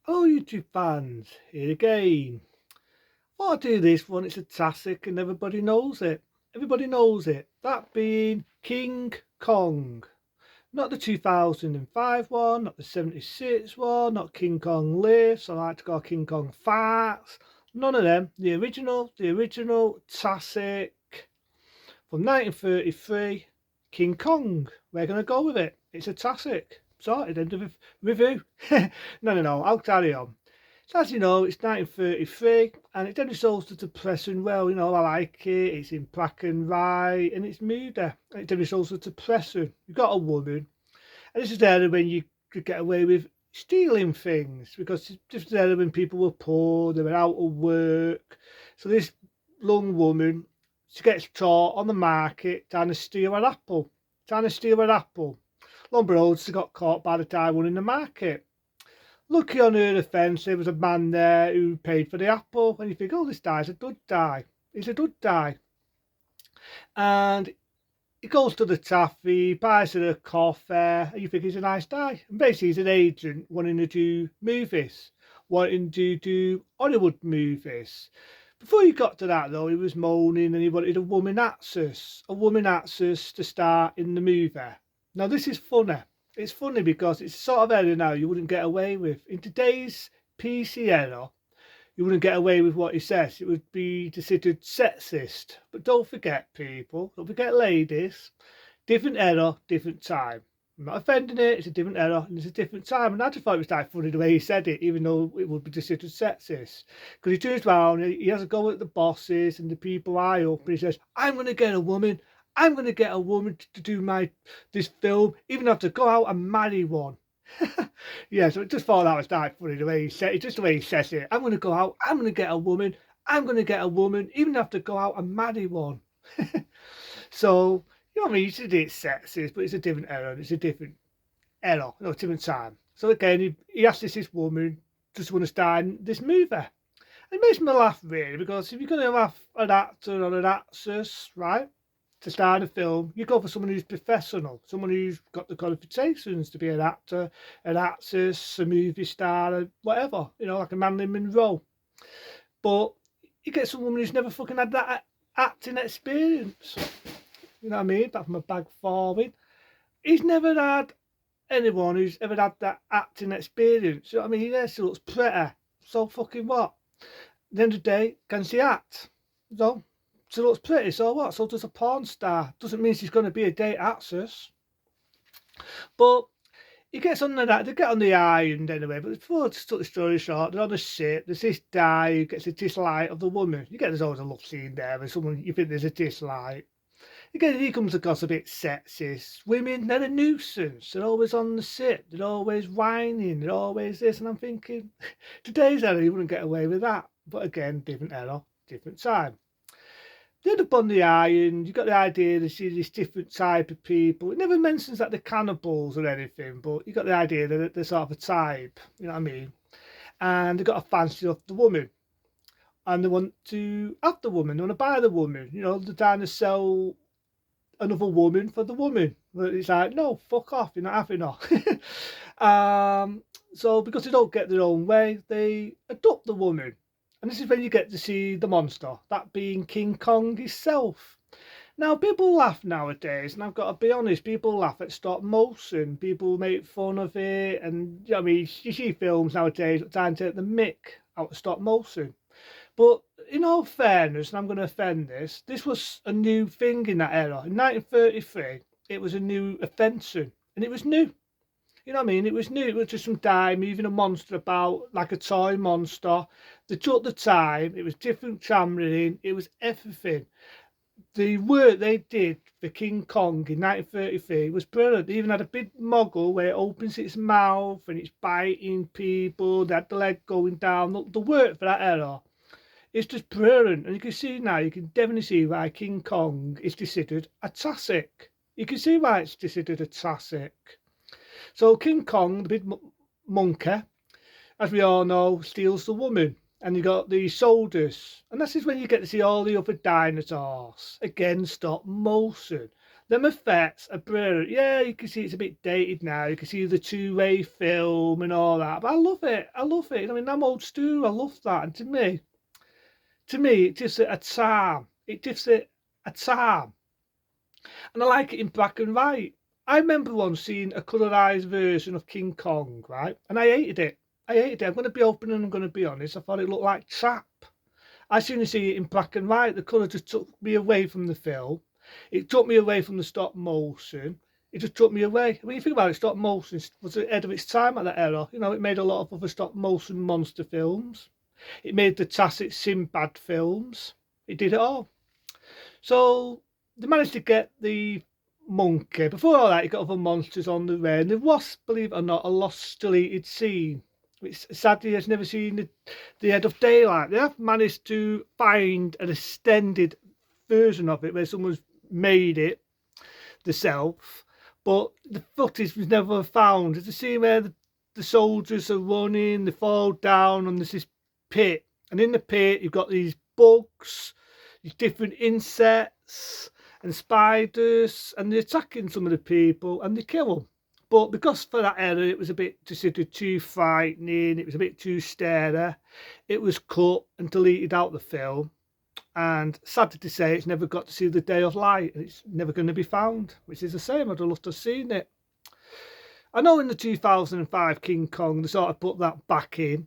Oh, YouTube fans, here again. Thought I'd do this one. It's a classic and everybody knows it. Everybody knows it. That being King Kong. Not the 2005 one, not the 76 one, not King Kong Lifts. I like to call King Kong Farts. None of them. The original classic from 1933, King Kong. We're going to go with it. It's a classic. Sorted, end of review. No, I'll carry on. So as you know, it's 1933 and it generally shows the depressing well. I like it. It's in black and white and it's moody. And it generally shows the depressing. You've got a woman, and this is the era when you could get away with stealing things because this is the era when people were poor, they were out of work. So this young woman, she gets caught on the market trying to steal an apple. Lo and behold, she got caught by the guy running the market. Lucky on her offence, there was a man there who paid for the apple, and you think, oh, this guy's a good guy. He's a good guy. And he goes to the taffy, buys her a coffee, and you think he's a nice guy. And basically, he's an agent wanting to do movies, wanting to do Hollywood movies. Before he got to that, though, he was moaning and he wanted a woman actress to star in the movie. Now, this is funny. It's funny because it's sort of era now you wouldn't get away with. In today's PC era, you wouldn't get away with what he says. It would be considered sexist. But don't forget, people, don't forget, ladies, different era, different time. I'm not offending it, it's a different era and it's a different time. And I just thought it was quite funny the way he said it, even though it would be considered sexist. Because he turns around, he has a go at the bosses and the people high up, and he says, I'm going to get a woman. I'm going to get a woman to do this film, even if I have to go out and marry one. Yeah, so I just thought that was quite funny the way he said it, just the way he says it. I'm going to go out, I'm going to get a woman, I'm going to get a woman, even if I have to go out and marry one. So, you know what I mean? It's sexist, but it's a different era, it's a different era, no, different time. So again, he asked this woman, just want to star in this movie. And it makes me laugh really, because if you're going to have an actor or an actress, right, to star in a film, you go for someone who's professional, someone who's got the qualifications to be an actor, an actress, a movie star, whatever, like a Marilyn Monroe. But you get some woman who's never fucking had that acting experience. You know what I mean? Back from a bag falling. He's never had anyone who's ever had that acting experience. You know what I mean? Yeah, she looks pretty. So fucking what? At the end of the day, can she act? So she looks pretty, so what? So does a porn star. Doesn't mean she's going to be a date actress. But he gets on that, they get on the island anyway, but before to cut the story short, they're on a ship, there's this guy who gets a dislike of the woman. You get there's always a love scene there where someone you think there's a dislike. Again, he comes across a bit sexist. Women, they're a nuisance. They're always on the ship. They're always whining. They're always this. And I'm thinking, today's era, you wouldn't get away with that. But again, different era, different time. They end up on the island. You got the idea to see this different type of people. It never mentions that they're cannibals or anything, but you got the idea that they're sort of a type. You know what I mean? And they got a fancy of the woman, and they want to have the woman. They want to buy the woman. They're trying to sell another woman for the woman. But it's like, no, fuck off. You're not having her. So because they don't get their own way, they adopt the woman. And this is when you get to see the monster, that being King Kong himself. Now, people laugh nowadays, and I've got to be honest, people laugh at stop motion. People make fun of it, and I mean, you see films nowadays trying to take the mick out of stop motion. But in all fairness, and I'm going to offend this was a new thing in that era. In 1933, it was a new invention, and it was new. You know what I mean? It was new. It was just some guy moving a monster about like a toy monster. They took the time. It was different cameraing. It was everything. The work they did for King Kong in 1933 was brilliant. They even had a big mogul where it opens its mouth and it's biting people. They had the leg going down. The work for that era, it's just brilliant. And you can see now, you can definitely see why King Kong is considered a classic. You can see why it's considered a classic. So King Kong, the big monkey, as we all know, steals the woman. And you got the soldiers. And this is when you get to see all the other dinosaurs. Again, stop motion. Them effects are brilliant. Yeah, you can see it's a bit dated now. You can see the two-way film and all that. But I love it. I love it. I mean, I'm old school. I love that. And to me, it gives it a charm. It gives it a charm. And I like it in black and white. I remember once seeing a colorized version of King Kong, right? And I hated it. I hated it. I'm going to be open and I'm going to be honest. I thought it looked like crap. I sooner see it in black and white. The colour just took me away from the film. It took me away from the stop motion. It just took me away. When you think about it, stop motion was ahead of its time at that era. You know, it made a lot of other stop motion monster films. It made the classic Sinbad films. It did it all. So they managed to get the monkey. Before all that, you got other monsters on the way. And there was, believe it or not, a lost deleted scene, which sadly has never seen the head of daylight. They have managed to find an extended version of it where someone's made it themselves, but the footage was never found. It's a scene where the soldiers are running, they fall down, and there's this pit. And in the pit, you've got these bugs, these different insects and spiders, and they're attacking some of the people and they kill them. But because for that era it was a bit considered too frightening, it was a bit too scary, it was cut and deleted out the film. And sad to say, it's never got to see the day of light, and it's never going to be found, which is a shame. I'd have loved to have seen it. I know in the 2005 King Kong, they sort of put that back in,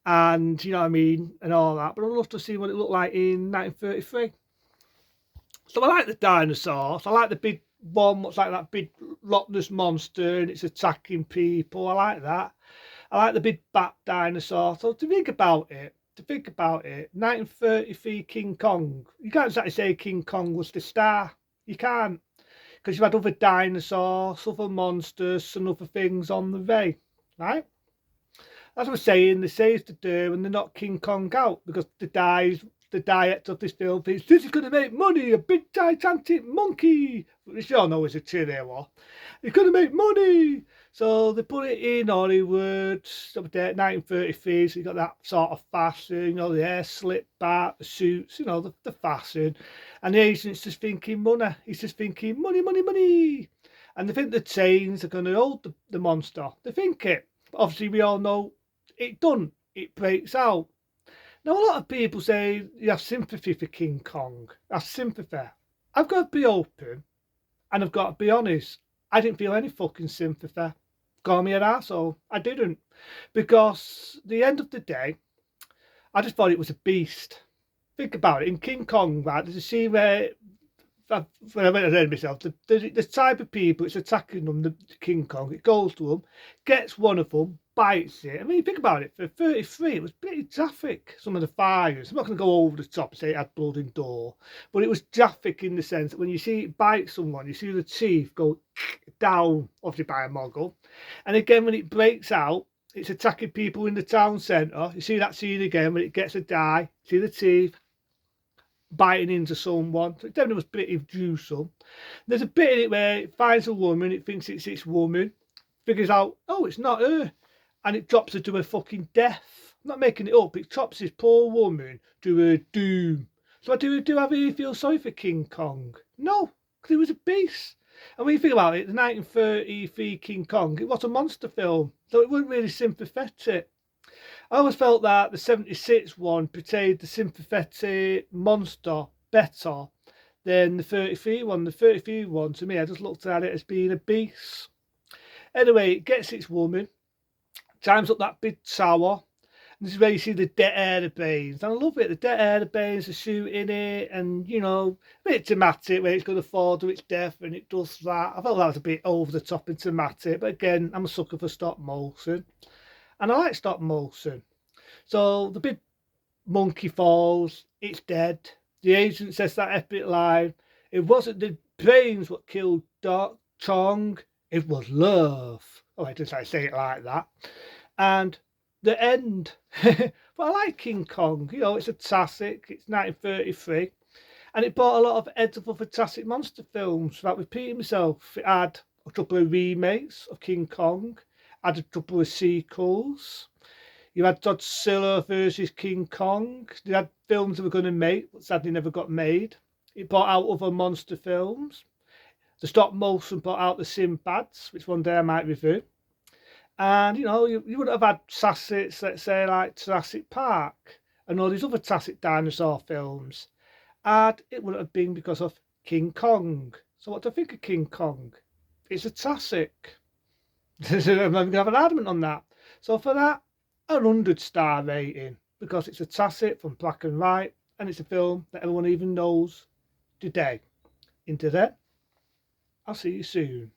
and you know what I mean, and all that, but I'd love to see what it looked like in 1933. So I like the dinosaurs. I like the big one, what's like that big Loch Ness monster, and it's attacking people. I like that. I like the big bat dinosaur. So to think about it, 1933 King Kong, you can't exactly say King Kong was the star. You can't, because you had other dinosaurs, other monsters, and other things on the way, right? As I was saying, they say it's to do, and they're not King Kong out because the director of this film thinks this is going to make money, a big gigantic monkey, which you all know is a Chihuahua. It's going to make money. So they put it in Hollywood, 1933, so you got that sort of fashion, you know, the hair slicked back, the suits, you know, the fashion. And the agent's just thinking money. He's just thinking money, money, money. And they think the chains are going to hold the monster. They think it. But obviously, we all know it doesn't. It breaks out. Now, a lot of people say you have sympathy for King Kong. That's sympathy. I've got to be open and I've got to be honest. I didn't feel any fucking sympathy. Call me an arsehole. I didn't. Because at the end of the day, I just thought it was a beast. Think about it. In King Kong, right, there's a scene where, when I went to myself, the type of people it's attacking them, the King Kong, it goes to them, gets one of them, bites it. I mean, think about it. For 33, it was pretty graphic. Some of the fires. I'm not going to go over the top and say it had blood and gore, but it was graphic in the sense that when you see it bite someone, you see the teeth go down, obviously by a mogul. And again, when it breaks out, it's attacking people in the town centre. You see that scene again when it gets a die. See the teeth biting into someone. So it definitely was pretty gruesome. There's a bit in it where it finds a woman, it thinks it's its woman, figures out, oh, it's not her, and it drops her to her fucking death. I'm not making it up. It drops this poor woman to her doom. So do I really feel sorry for King Kong? No, because he was a beast. And when you think about it, the 1933 King Kong, it was a monster film, so it wasn't really sympathetic. I always felt that the 76 one portrayed the sympathetic monster better than the 33 one. The 33 one, to me, I just looked at it as being a beast. Anyway, it gets its woman, climbs up that big tower. This is where you see the dead airplanes. And I love it. The dead airplanes are shooting it, and you know, a bit dramatic where it's going to fall to its death and it does that. I felt that was a bit over the top and dramatic, but again, I'm a sucker for stop motion. And I like stop motion. So the big monkey falls, it's dead. The agent says that epic line, it wasn't the brains what killed Doc Chong, it was love. Oh, I just like say it like that. And the end. But I like King Kong, you know, it's a classic, it's 1933. And it brought a lot of heads of other classic monster films without repeating myself. It had a couple of remakes of King Kong, had a couple of sequels. You had Godzilla versus King Kong. They had films that were going to make, but sadly never got made. It brought out other monster films. The stop motion put out the Sinbads, which one day I might review. And, you know, you would have had classics, let's say, like Jurassic Park and all these other classic dinosaur films. And it would have been because of King Kong. So what do I think of King Kong? It's a classic. I'm going to have an argument on that. So for that, a 100-star rating, because it's a classic from black and white, and it's a film that everyone even knows today. Into that, I'll see you soon.